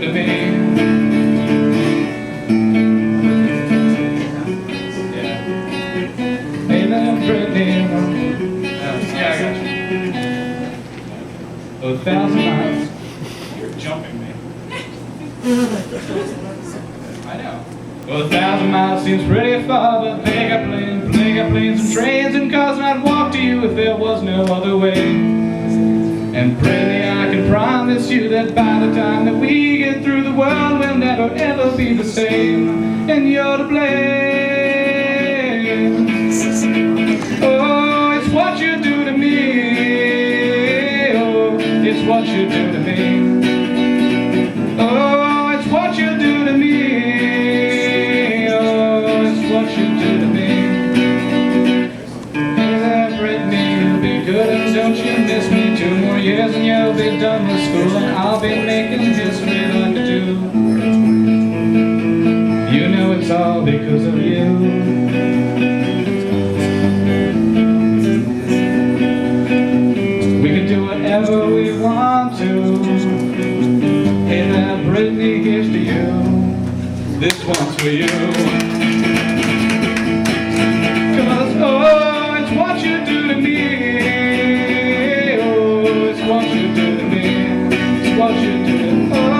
to me. Yeah. Hey there, Brittany. Yeah, I got you. 1,000 miles. You're jumping me. I know. Well, 1,000 miles seems pretty far, but they got planes and trains and cars, and I'd walk to you if there was no other way. And Brittany, I can promise you that by the time that we get through, the world will never ever be the same, and you're to blame. Oh, it's what you do to me. Oh, it's what you do to me. Oh, it's what you do to me. Oh, it's what you do to me. Hey there, Brittany, you'll be good and don't you miss me. 2 more years and you'll be done with school, and I'll be making history like I do. You know it's all because of you. We can do whatever we want to. Hey there, Brittany, here's to you. This one's for you. 'Cause oh, it's what you do to me. Oh, it's what you do to me. It's what you do to me. Oh.